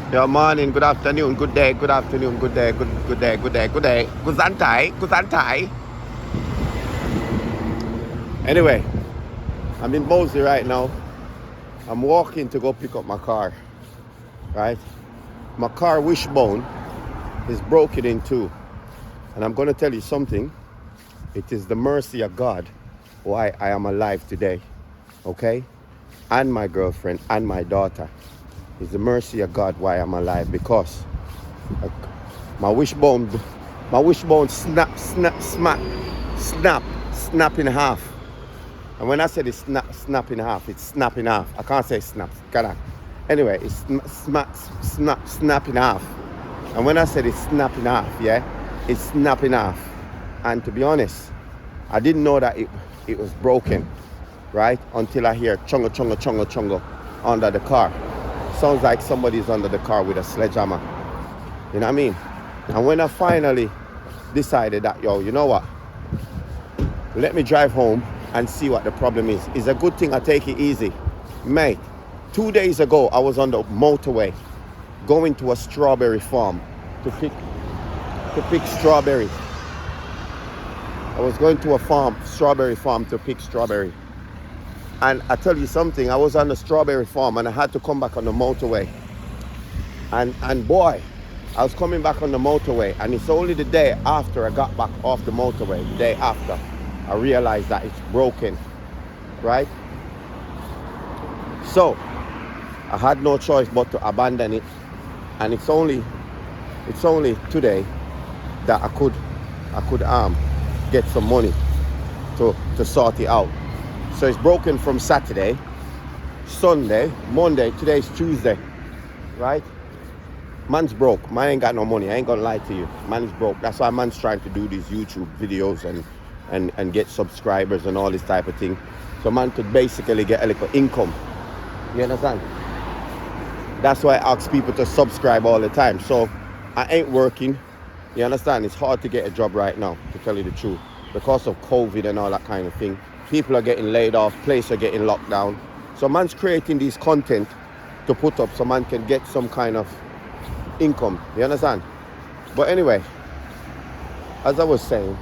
Yeah, morning, good afternoon, good day, good afternoon, good day, good day, good day, good day. Guzantai, Guzantai. Anyway, I'm in Mosley right now. I'm walking to go pick up my car, right? My car wishbone is broken in two. And I'm going to tell you something. It is the mercy of God why I am alive today, okay? And my girlfriend and my daughter. It's the mercy of God why I'm alive, because uh, my wishbone snap in half. And when I said it's snap in half, it's snap in half. I can't say snap, can I? Anyway, it's snap in half. And when I said it's snap in half, yeah, it's snap in half. And to be honest, I didn't know that it was broken, right? Until I hear chunga chunga chunga chunga under the car. Sounds like somebody's under the car with a sledgehammer. You know what I mean? And when I finally decided that, yo, you know what? Let me drive home and see what the problem is. It's a good thing I take it easy. Mate, 2 days ago, I was on the motorway going to a strawberry farm to pick strawberries. I was going to a strawberry farm to pick strawberry. And I tell you something, I was on the strawberry farm and I had to come back on the motorway. And boy, I was coming back on the motorway, and it's only the day after I got back off the motorway, the day after, I realized that it's broken, right? So I had no choice but to abandon it. And it's only today that I could get some money to sort it out. So it's broken from Saturday, Sunday, Monday, today's Tuesday, right? Man's broke. Man ain't got no money. I ain't gonna lie to you. Man's broke. That's why man's trying to do these YouTube videos and get subscribers and all this type of thing. So man could basically get a little income. You understand? That's why I ask people to subscribe all the time. So I ain't working. You understand? It's hard to get a job right now, to tell you the truth, because of COVID and all that kind of thing. People are getting laid off, places are getting locked down. So man's creating these content to put up so man can get some kind of income. You understand? But anyway, as I was saying,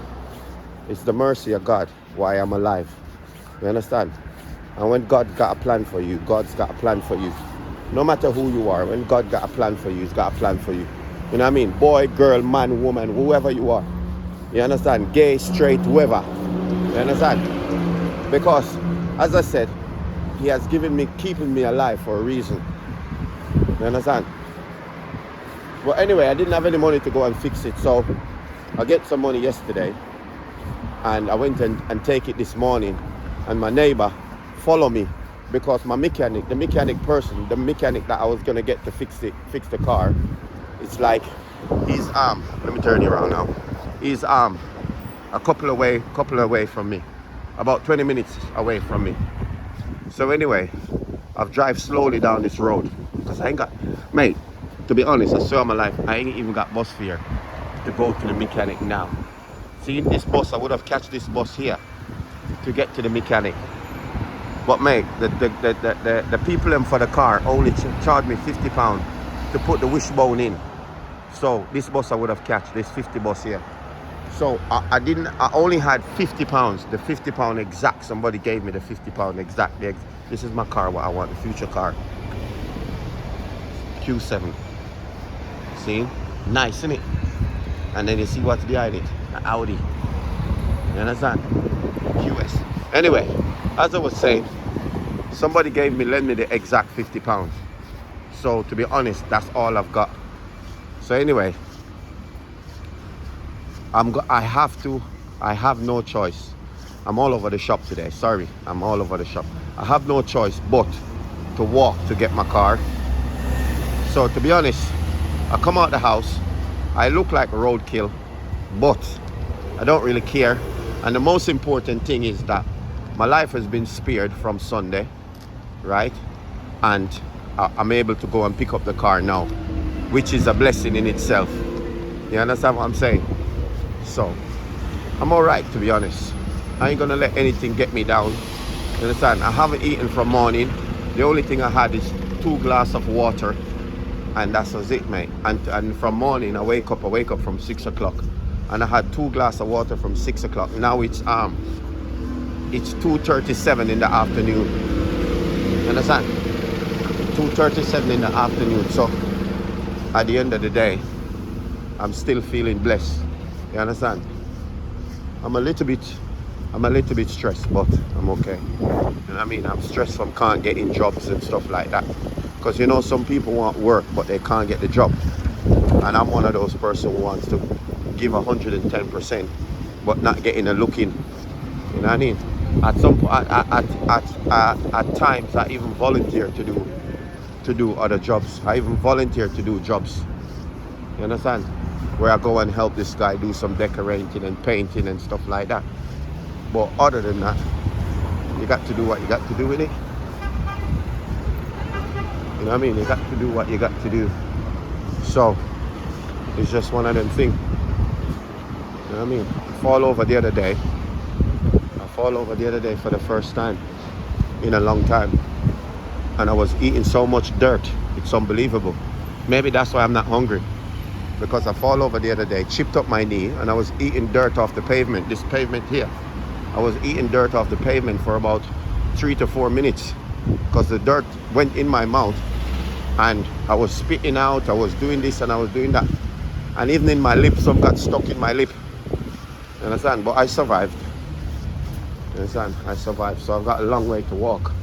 it's the mercy of God why I'm alive. You understand? And when God got a plan for you, God's got a plan for you. No matter who you are, when God got a plan for you, He's got a plan for you. You know what I mean? Boy, girl, man, woman, whoever you are. You understand? Gay, straight, whoever. You understand? Because, as I said, He has keeping me alive for a reason. You understand? Well, anyway, I didn't have any money to go and fix it, so I get some money yesterday, and I went and take it this morning, and my neighbor followed me, because the mechanic that I was gonna get to fix the car, it's like he's let me turn you around now. He's a couple away from me, about 20 minutes away from me. So anyway, I've drive slowly down this road because I ain't got, mate, to be honest, I swear on my life, I ain't even got bus fare to go to the mechanic now. See, this bus, I would have catch this bus here to get to the mechanic. But mate, the people in for the car only charged me £50 to put the wishbone in. So this bus I would have catch, this 50 bus here. So I only had £50, the £50 exact. Somebody gave me the £50 exact. This is my car, what I want, the future car. Q7. See? Nice, isn't it? And then you see what's behind it, the Audi. You understand? QS. Anyway, as I was saying, somebody lent me the exact £50. So to be honest, that's all I've got. So anyway, I have no choice. I'm all over the shop today. Sorry, I'm all over the shop. I have no choice but to walk to get my car. So to be honest, I come out the house, I look like a roadkill, but I don't really care. And the most important thing is that my life has been spared from Sunday, right? And I'm able to go and pick up the car now, which is a blessing in itself. You understand what I'm saying? So I'm all right, to be honest. I ain't gonna let anything get me down. You understand? I haven't eaten from morning. The only thing I had is 2 glasses of water. And that was it, mate. And from morning, I wake up from 6 o'clock. And I had 2 glasses of water from 6 o'clock. Now it's 2:37 in the afternoon. You understand? 2:37 in the afternoon. So at the end of the day, I'm still feeling blessed. You understand? I'm a little bit stressed, but I'm okay. You know what I mean? I'm stressed from can't getting jobs and stuff like that. Because you know, some people want work, but they can't get the job. And I'm one of those persons who wants to give 110%, but not getting a look in. You know what I mean? At times, I even volunteer to do other jobs. I even volunteer to do jobs. You understand? Where I go and help this guy do some decorating and painting and stuff like that. But other than that, you got to do what you got to do with it. You know what I mean? You got to do what you got to do. So it's just one of them things. You know what I mean? I fall over the other day for the first time in a long time. And I was eating so much dirt. It's unbelievable. Maybe that's why I'm not hungry. Because I fall over the other day, chipped up my knee, and I was eating dirt off the pavement, this pavement here. I was eating dirt off the pavement for about 3 to 4 minutes because the dirt went in my mouth and I was spitting out, I was doing this and I was doing that. And even in my lip, some got stuck in my lip. You understand? But I survived. You understand? I survived. So I've got a long way to walk.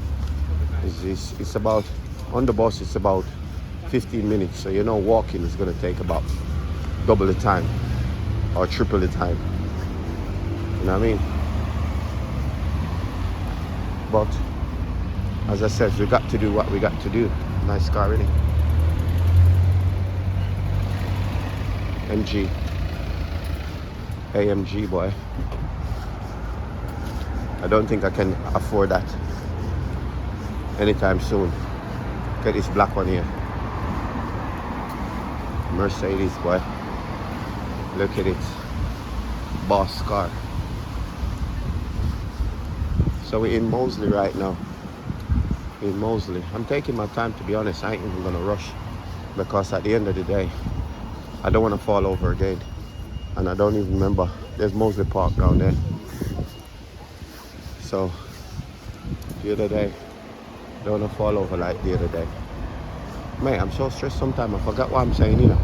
It's about, on the bus, it's about 15 minutes. So you know, walking is going to take about double the time or triple the time. You know what I mean? But as I said, we got to do what we got to do. Nice car, really. MG. AMG, boy. I don't think I can afford that anytime soon. Get this black one here. Mercedes, boy. Look at it. Boss car. So we're in Moseley right now. In Moseley. I'm taking my time, to be honest. I ain't even gonna rush. Because at the end of the day, I don't want to fall over again. And I don't even remember. There's Moseley Park down there. So the other day, I don't want to fall over like the other day. Mate, I'm so stressed sometimes. I forgot what I'm saying, you know.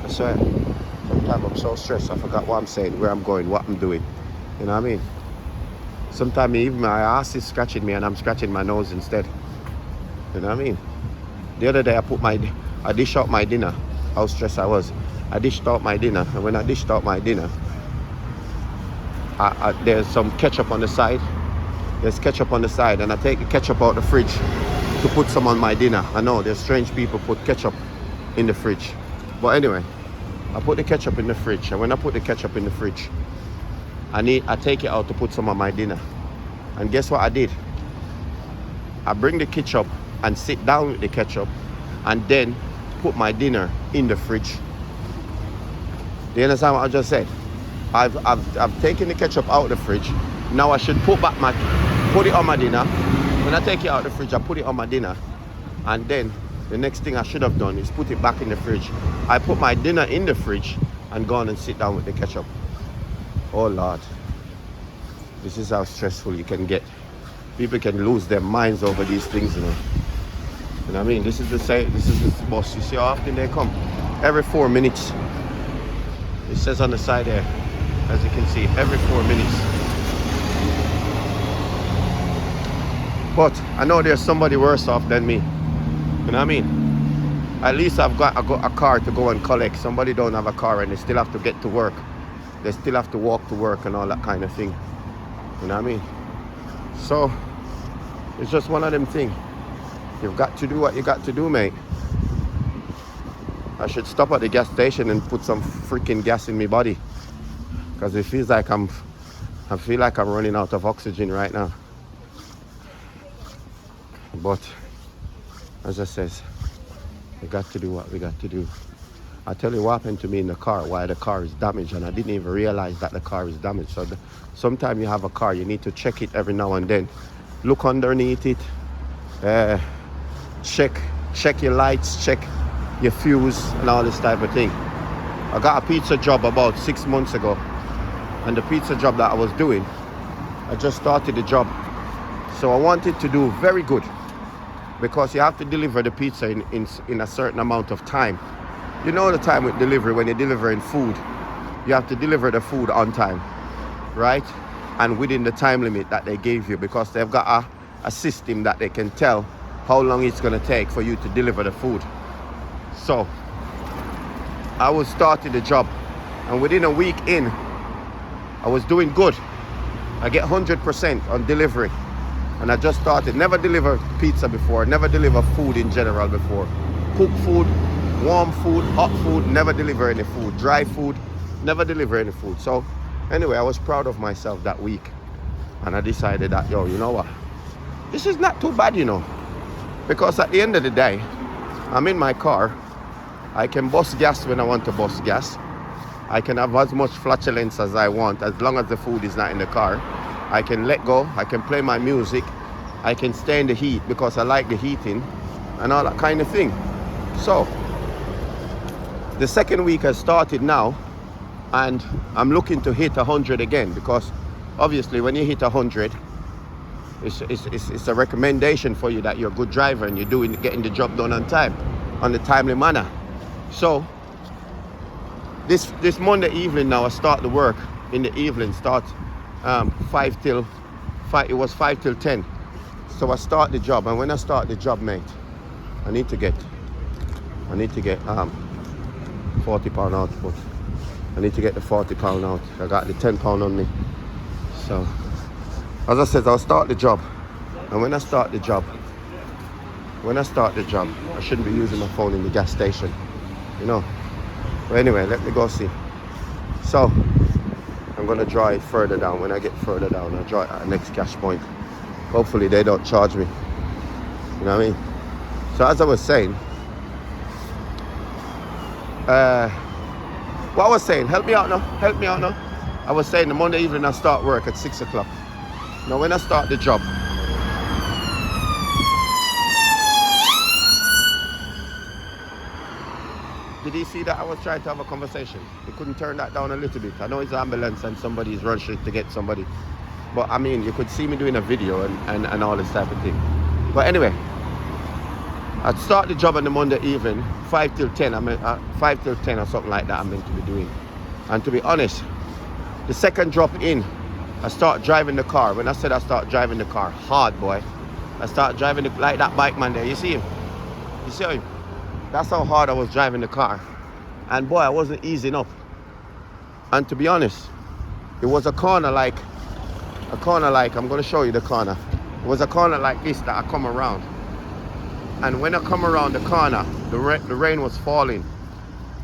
I swear. Sometimes I'm so stressed. I forgot what I'm saying, where I'm going, what I'm doing. You know what I mean? Sometimes even my ass is scratching me and I'm scratching my nose instead. You know what I mean? The other day I dished out my dinner. How stressed I was. I dished out my dinner, and when I dished out my dinner, there's some ketchup on the side. There's ketchup on the side, and I take the ketchup out of the fridge to put some on my dinner. I know there's strange people put ketchup in the fridge. But anyway, I put the ketchup in the fridge, and when I put the ketchup in the fridge, I take it out to put some on my dinner. And guess what I did? I bring the ketchup and sit down with the ketchup and then put my dinner in the fridge. Do you understand what I just said? I've taken the ketchup out of the fridge. Now I should put it on my dinner. When I take it out of the fridge, I put it on my dinner. And then the next thing I should have done is put it back in the fridge. I put my dinner in the fridge and go on and sit down with the ketchup. Oh Lord, this is how stressful you can get. People can lose their minds over these things, you know. You know what I mean? This is the bus. You see how often they come? Every 4 minutes. It says on the side there, as you can see, every 4 minutes. But I know there's somebody worse off than me. You know what I mean? At least I've got a car to go and collect. Somebody don't have a car and they still have to get to work. They still have to walk to work and all that kind of thing. You know what I mean? So it's just one of them things. You've got to do what you got to do, mate. I should stop at the gas station and put some freaking gas in my body. Because it feels like I feel like I'm running out of oxygen right now. But as I says, we got to do what we got to do. I tell you what happened to me in the car, why the car is damaged, and I didn't even realize that the car is damaged. So sometimes you have a car, you need to check it every now and then. Look underneath it, check your lights, check your fuse and all this type of thing. I got a pizza job about 6 months ago, and the pizza job that I was doing, I just started the job. So I wanted to do very good, because you have to deliver the pizza in a certain amount of time. You know the time with delivery, when you're delivering food, you have to deliver the food on time, right? And within the time limit that they gave you, because they've got a system that they can tell how long it's going to take for you to deliver the food. So I was starting the job, and within a week in, I was doing good. I get 100% on delivery, and I just started. Never delivered pizza before, never delivered food in general before. Cooked food, warm food, hot food, never deliver any food. Dry food, never deliver any food. So anyway, I was proud of myself that week, and I decided that, yo, you know what, this is not too bad, you know, because at the end of the day, I'm in my car. I can bust gas when I want to bust gas. I can have as much flatulence as I want, as long as the food is not in the car. I can let go, I can play my music, I can stay in the heat because I like the heating and all that kind of thing. So the second week has started now, and I'm looking to hit 100 again, because obviously when you hit 100, it's a recommendation for you that you're a good driver and you're getting the job done on time, on a timely manner. So this Monday evening now, I start the work in the evening, start 5 till 5. It was 5 till 10. So I start the job, and when I start the job, mate, I need to get 40 pound out, but I need to get the 40 pound out. I got the 10 pound on me. So as I said, I'll start the job, and when I start the job, I shouldn't be using my phone in the gas station, you know. But anyway, let me go see. So I'm gonna draw it further down. When I get further down, I'll draw it at the next cash point. Hopefully they don't charge me, you know what I mean? So as I was saying, what I was saying, help me out now. I was saying the Monday evening I start work at 6 o'clock. Now when I start the job, did he see that I was trying to have a conversation? He couldn't turn that down a little bit. I know it's an ambulance and somebody's rushing to get somebody. But I mean, you could see me doing a video and all this type of thing. But anyway, I'd start the job on the Monday evening, 5 till 10. 5 till 10 or something like that I'm meant to be doing. And to be honest, the second drop in, I start driving the car. When I said I start driving the car, hard, boy. I start driving like that bike man there. You see him? You see him? That's how hard I was driving the car. And boy, I wasn't easing up. And to be honest, it was a corner like, I'm going to show you the corner. It was a corner like this that I come around. And when I come around the corner, the rain was falling.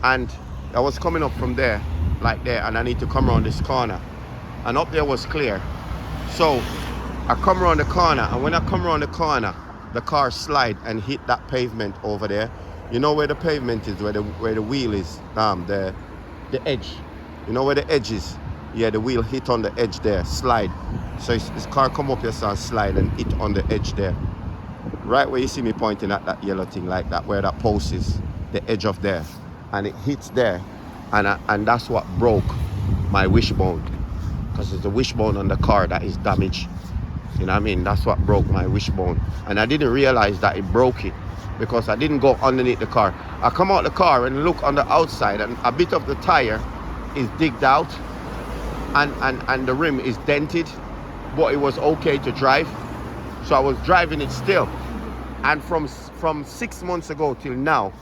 And I was coming up from there, like there, and I need to come around this corner. And up there was clear. So I come around the corner, and when I come around the corner, the car slide and hit that pavement over there. You know where the pavement is, where the wheel is, the edge. You know where the edge is? Yeah, the wheel hit on the edge there, slide. So this car come up here, so slide and hit on the edge there. Right where you see me pointing at that yellow thing like that, where that post is, the edge of there. And it hits there, and that's what broke my wishbone. Because it's the wishbone on the car that is damaged. You know what I mean? That's what broke my wishbone. And I didn't realize that it broke it, because I didn't go underneath the car. I come out the car and look on the outside, and a bit of the tire is digged out, and the rim is dented, but it was okay to drive. So I was driving it still. And from 6 months ago till now,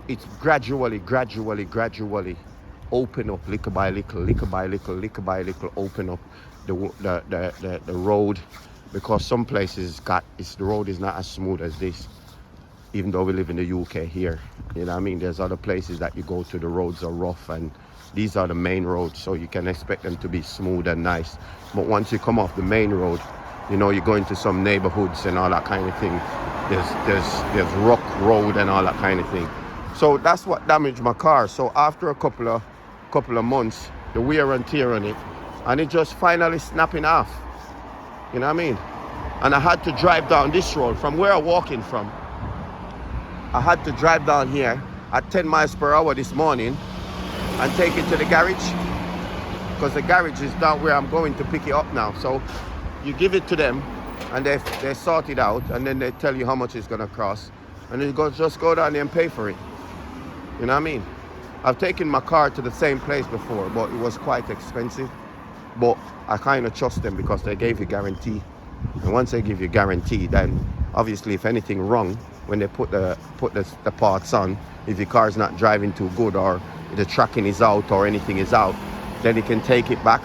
it's gradually open up, little by little, open up the road, because some places the road is not as smooth as this. Even though we live in the UK here, you know what I mean? There's other places that you go to, the roads are rough, and these are the main roads, so you can expect them to be smooth and nice. But once you come off the main road, you know, you go into some neighborhoods and all that kind of thing. There's rock road and all that kind of thing. So that's what damaged my car. So after a couple of months, the wear and tear on it, and it just finally snapping off. You know what I mean? And I had to drive down this road from where I'm walking from. I had to drive down here at 10 miles per hour this morning and take it to the garage, because the garage is down where I'm going to pick it up now. So you give it to them and they sort it out, and then they tell you how much it's gonna cost, and then you just go down there and pay for it. You know what I mean? I've taken my car to the same place before, but it was quite expensive. But I kind of trust them because they gave you guarantee. And once they give you guarantee, then obviously if anything wrong, when they put the parts on, if your car's not driving too good or the tracking is out or anything is out, then you can take it back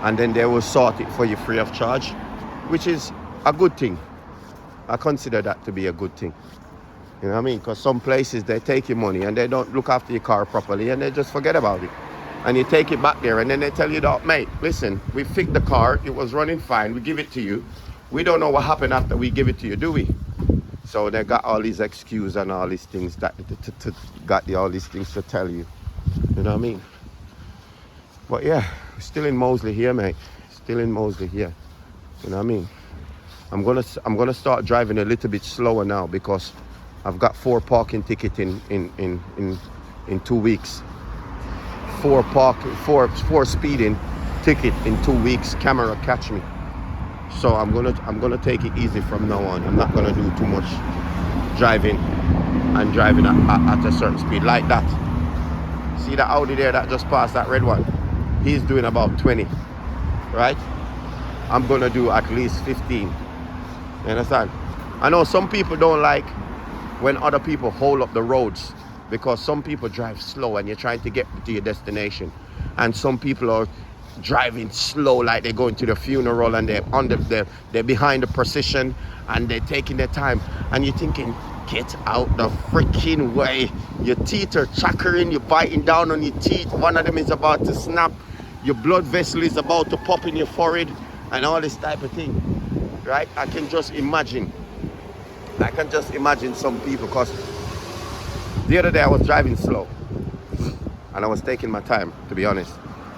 and then they will sort it for you free of charge, which is a good thing. I consider that to be a good thing. You know what I mean? Because some places they take your money and they don't look after your car properly and they just forget about it. And you take it back there and then they tell you that, mate, listen, we fixed the car, it was running fine, we give it to you. We don't know what happened after we give it to you, do we? So they got all these excuses and all these things that all these things to tell you. You know what I mean? But yeah, we're still in Moseley here, mate. Still in Moseley here. You know what I mean? I'm gonna start driving a little bit slower now because I've got 4 parking tickets in 2 weeks. 4 speeding ticket in 2 weeks. Camera catch me. So I'm gonna take it easy from now on. I'm not gonna do too much driving at a certain speed like that. See that Audi there that just passed, that red one? He's doing about 20, right? I'm gonna do at least 15. You understand? I know some people don't like when other people hold up the roads, because some people drive slow and you're trying to get to your destination, and some people are driving slow like they're going to the funeral and they're behind the procession and they're taking their time, and you're thinking, get out the freaking way. Your teeth are chattering, you're biting down on your teeth, one of them is about to snap, your blood vessel is about to pop in your forehead and all this type of thing, right? I can just imagine some people, because the other day I was driving slow and I was taking my time, to be honest.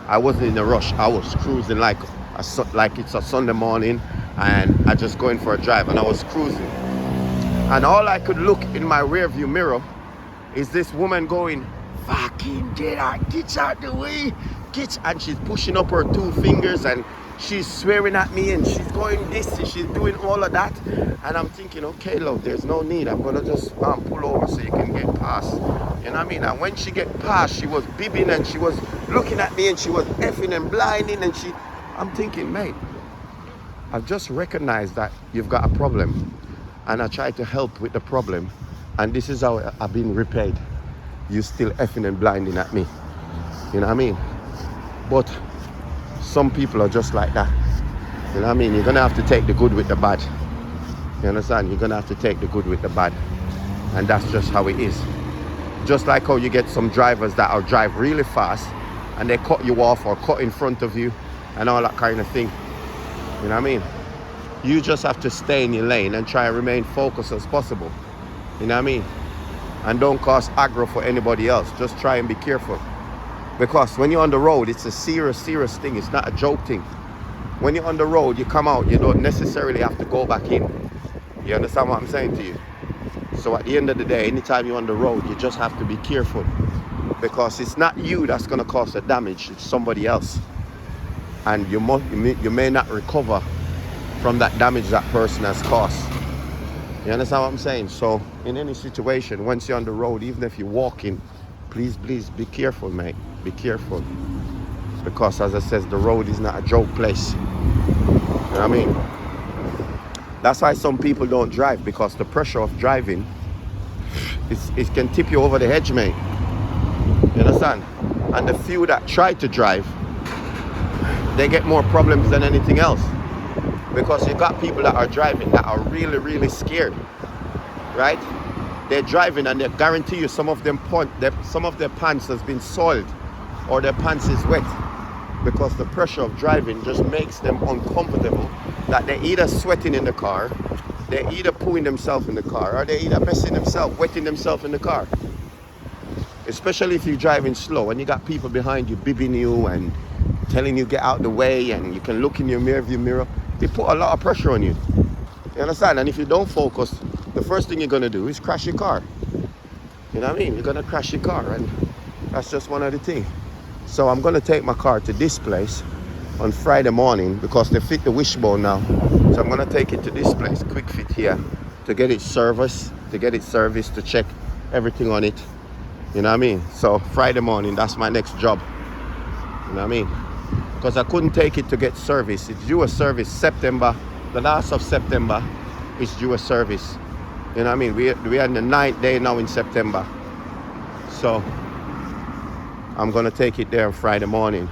I wasn't in a rush. I was cruising like it's a Sunday morning and I just going for a drive, and I was cruising. And all I could look in my rear view mirror is this woman going, fucking get out the way, and she's pushing up her 2 fingers and she's swearing at me and she's going this and she's doing all of that. And I'm thinking, okay, love, there's no need. I'm gonna just pull over so you can get past. You know what I mean? And when she get past, she was bibbing and she was looking at me and she was effing and blinding, and I'm thinking, mate, I've just recognized that you've got a problem and I tried to help with the problem, and this is how I've been repaid. You still effing and blinding at me. You know what I mean? But some people are just like that. You know what I mean? You're gonna have to take the good with the bad. You understand? You're gonna have to take the good with the bad. And that's just how it is. Just like how you get some drivers that are drive really fast and they cut you off or cut in front of you and all that kind of thing. You know what I mean? You just have to stay in your lane and try and remain focused as possible. You know what I mean? And don't cause aggro for anybody else. Just try and be careful. Because when you're on the road, it's a serious thing. It's not a joke thing. When you're on the road, you come out, you don't necessarily have to go back in. You understand what I'm saying to you? So at the end of the day, anytime you're on the road, you just have to be careful. Because it's not you that's going to cause the damage, it's somebody else. And you may not recover from that damage that person has caused. You understand what I'm saying? So in any situation, once you're on the road, even if you're walking, please be careful, mate. Be careful. Because as I says, the road is not a joke place. You know what I mean? That's why some people don't drive, because the pressure of driving, it can tip you over the edge, mate. You understand? And the few that try to drive, they get more problems than anything else. Because you got people that are driving that are really scared, right? They're driving and they guarantee you some of their pants has been soiled or their pants is wet, because the pressure of driving just makes them uncomfortable, that they're either sweating in the car, they're either pooing themselves in the car, or they're either messing themselves, wetting themselves in the car. Especially if you're driving slow and you got people behind you bibbing you and telling you get out the way, and you can look in your rearview mirror. They put a lot of pressure on you. You understand? And if you don't focus, the first thing you're going to do is crash your car. You You know what I mean? You're gonna crash your car, and that's just one of the things. So I'm gonna take my car to this place on Friday morning because they fit the wishbone now. So I'm gonna take it to this place, Quick Fit here, to get it serviced, to check everything on it. You know what I mean? So Friday morning, that's my next job. You know what I mean? Because I couldn't take it to get service. It's due a service September, the last of September, it's due a service. You know what I mean? We are in the 9th day now in September. So I'm gonna take it there on Friday morning.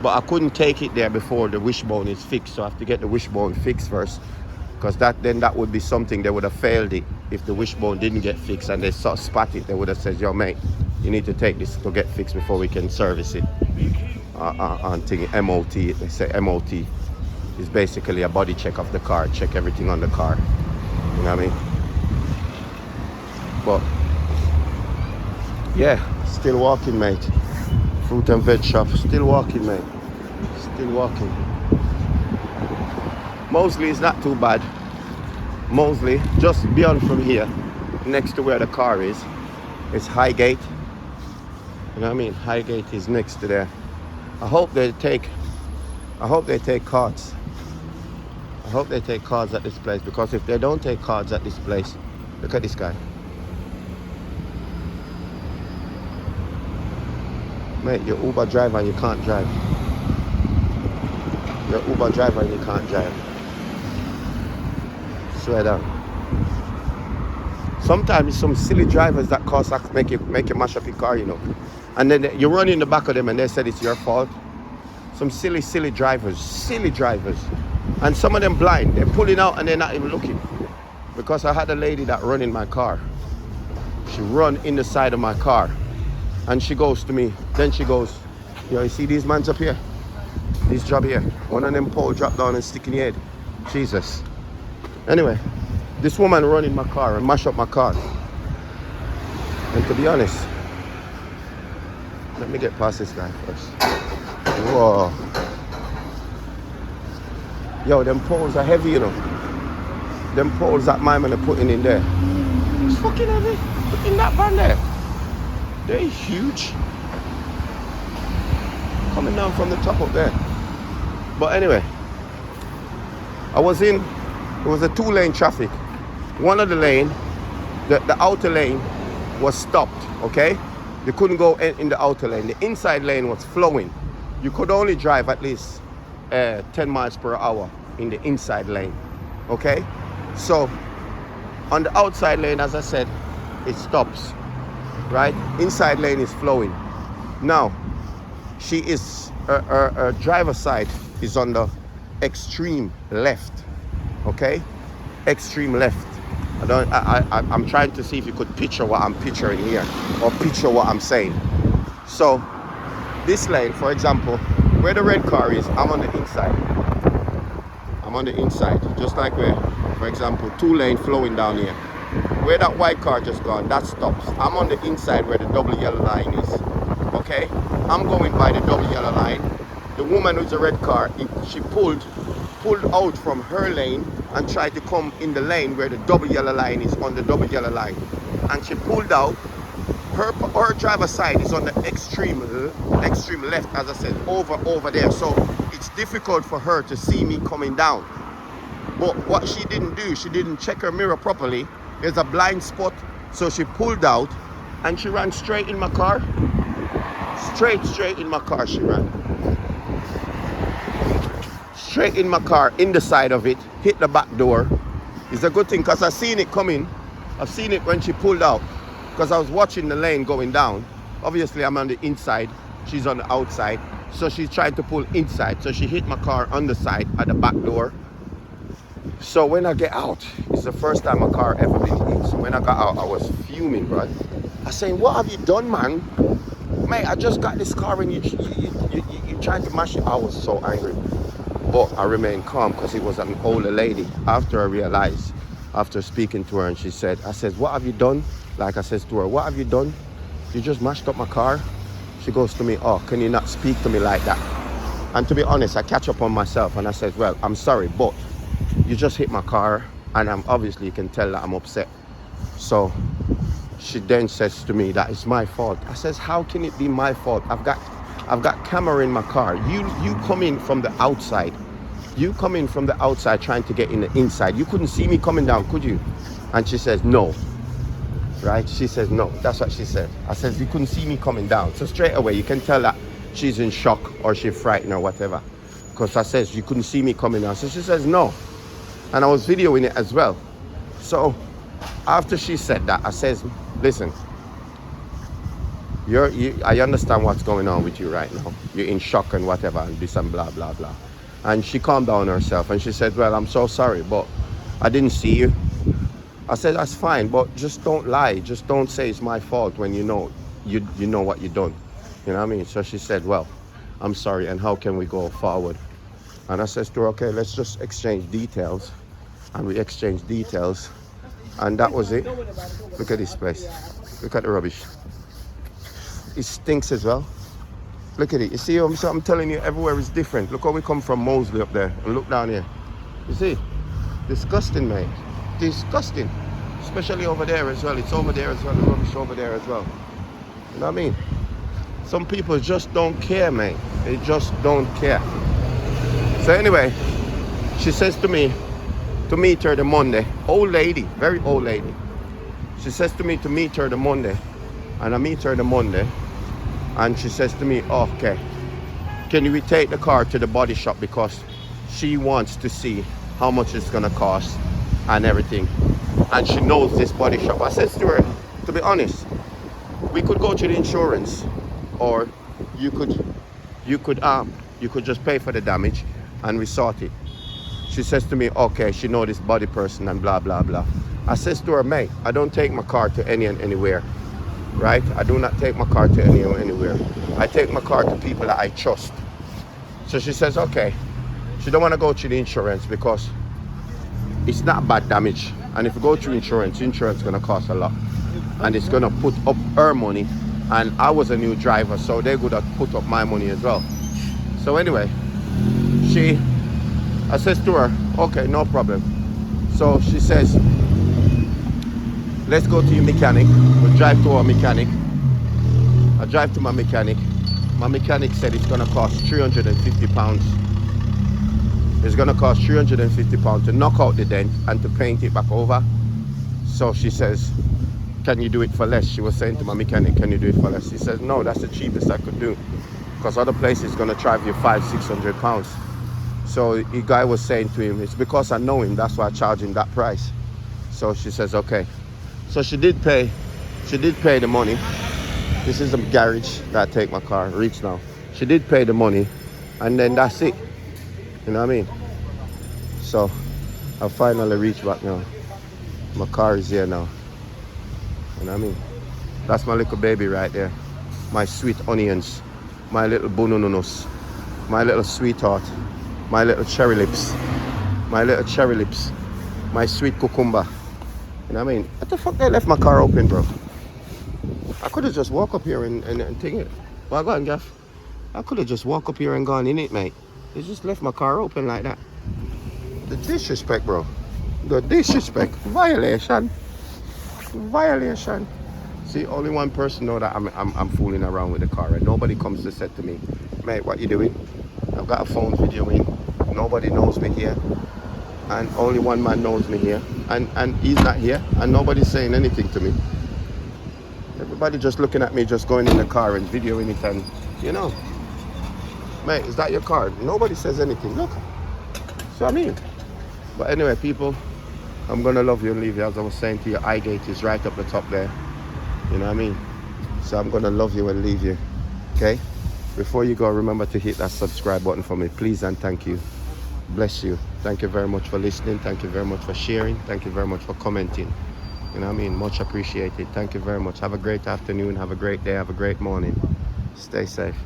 But I couldn't take it there before the wishbone is fixed. So I have to get the wishbone fixed first. Because that would be something they would have failed it if the wishbone didn't get fixed and they saw spot it. They would have said, yo mate, you need to take this to get fixed before we can service it. On thing MOT, they say MOT is basically a body check of the car, check everything on the car. You know what I mean? But yeah, still walking, mate. Fruit and veg shop, still walking, mate. Still walking. Moseley is not too bad. Moseley, just beyond from here, next to where the car is Highgate. You know what I mean? Highgate is next to there. I hope they take cards. I hope they take cards at this place, because if they don't take cards at this place, look at this guy. Mate, you're Uber driver and you can't drive. You're Uber driver and you can't drive. Swear down. Sometimes it's some silly drivers that cause make you mash up your car, you know. And then you run in the back of them and they said it's your fault. Some silly drivers. And some of them blind. They're pulling out and they're not even looking. Because I had a lady that run in my car. She run in the side of my car. And she goes to me. Then she goes, yo, you see these mans up here? This job here. One of them pole drop down and stick in your head. Jesus. Anyway, this woman run in my car and mash up my car. And to be honest, let me get past this guy first. Whoa. Yo, them poles are heavy, you know. Them poles that my man are putting in there. It's fucking heavy. Look in that van there. They're huge. Coming down from the top up there. But anyway, it was a 2-lane traffic. One of the lane, the outer lane was stopped, okay? You couldn't go in the outer lane. The inside lane was flowing. You could only drive at least 10 miles per hour in the inside lane, okay? So on the outside lane, as I said, it stops, right? Inside lane is flowing. Now, her driver's side is on the extreme left, okay? Extreme left. I'm trying to see if you could picture what I'm picturing here, or picture what I'm saying. So this lane, for example, where the red car is, I'm on the inside. I'm on the inside, just like where, for example, 2-lane flowing down here. Where that white car just gone, that stops. I'm on the inside where the double yellow line is. Okay? I'm going by the double yellow line. The woman with the red car, she pulled out from her lane and tried to come in the lane where the double yellow line is, on the double yellow line. And she pulled out. Her driver's side is on the extreme left, as I said, over there. So it's difficult for her to see me coming down. But what she didn't do, she didn't check her mirror properly. There's a blind spot, so she pulled out and she ran straight in my car. Straight in my car she ran. Straight in my car, in the side of it, hit the back door. It's a good thing because I've seen it coming. I've seen it when she pulled out, because I was watching the lane going down. Obviously I'm on the inside, she's on the outside. So she tried to pull inside. So she hit my car on the side at the back door. So when I get out, it's the first time my car ever been hit. So when I got out, I was fuming, bro. I saying, what have you done, man? Mate, I just got this car and you tried to mash it. I was so angry. But I remained calm because it was an older lady. After I realized, after speaking to her, and she said, I said, what have you done? Like I says to her, what have you done? You just mashed up my car? She goes to me, oh, can you not speak to me like that? And to be honest, I catch up on myself and I said, well, I'm sorry, but you just hit my car, and obviously you can tell that I'm upset. So she then says to me that it's my fault. I says, how can it be my fault? I've got camera in my car. You come in from the outside. You come in from the outside trying to get in the inside. You couldn't see me coming down, could you? And she says, no. Right? She says, no. That's what she said. I says, you couldn't see me coming down. So straight away, you can tell that she's in shock or she's frightened or whatever. Because I says, you couldn't see me coming down. So she says, no. And I was videoing it as well. So after she said that, I says, listen, I understand what's going on with you right now. You're in shock and whatever and this and blah, blah, blah. And she calmed down herself and she said, well, I'm so sorry, but I didn't see you. I said, that's fine, but just don't lie. Just don't say it's my fault when you know what you've done. You know what I mean? So she said, well, I'm sorry, and how can we go forward? And I said to her, okay, let's just exchange details. And we exchanged details. And that was it. Look at this place. Look at the rubbish. It stinks as well. Look at it. You see, I'm telling you, everywhere is different. Look how we come from Mosley up there. And look down here. You see? Disgusting, mate. Disgusting. Especially over there as well. It's over there as well. The rubbish over there as well. You know what I mean? Some people just don't care, mate. They just don't care. So anyway, she says to me to meet her the Monday. Old lady, very old lady. She says to me to meet her the Monday. And I meet her the Monday. And she says to me, oh, okay, can we take the car to the body shop because she wants to see how much it's gonna cost and everything. And she knows this body shop. I says to her, to be honest, we could go to the insurance, or you could just pay for the damage and we sort it. She says to me, okay, she know this body person and blah, blah, blah. I says to her, mate, I don't take my car to any and anywhere, right? I do not take my car to anywhere. I take my car to people that I trust. So she says, okay. She don't want to go to the insurance because it's not bad damage. And if you go through insurance is going to cost a lot. And it's going to put up her money. And I was a new driver, so they're going to put up my money as well. So anyway, I says to her, okay, no problem. So she says, let's go to your mechanic. We'll drive to our mechanic. I drive to my mechanic. My mechanic said it's going to cost £350. It's going to cost £350 to knock out the dent and to paint it back over. So she says, can you do it for less? She was saying to my mechanic, can you do it for less? He says, no, that's the cheapest I could do. Because other places going to charge you £500-600. So the guy was saying to him, it's because I know him, that's why I charge him that price. So she says, okay. So she did pay the money. This is the garage that I take my car, reach now. She did pay the money, and then that's it. You know what I mean? So I finally reached back now. My car is here now. You know what I mean? That's my little baby right there. My sweet onions, my little bunununos, my little sweetheart, my little cherry lips, my sweet cucumber. You know what I mean? What the fuck they left my car open, bro? I could have just walked up here and take it. Well, go on, Gaff. I could have just walked up here and gone in it, mate. They just left my car open like that. The disrespect, bro. The disrespect. Violation. See, only one person know that I'm fooling around with the car, and nobody comes to say to me, mate, what you doing? I've got a phone videoing. Nobody knows me here. And only one man knows me here. And he's not here. And nobody's saying anything to me. Everybody just looking at me, just going in the car and videoing it, and, you know. Mate, is that your car? Nobody says anything. Look. So I mean. But anyway, people, I'm going to love you and leave you. As I was saying to you, eye gate is right up the top there. You know what I mean? So I'm going to love you and leave you. Okay? Before you go, remember to hit that subscribe button for me. Please and thank you. Bless you. Thank you very much for listening. Thank you very much for sharing. Thank you very much for commenting. You know what I mean? Much appreciated. Thank you very much. Have a great afternoon. Have a great day. Have a great morning. Stay safe.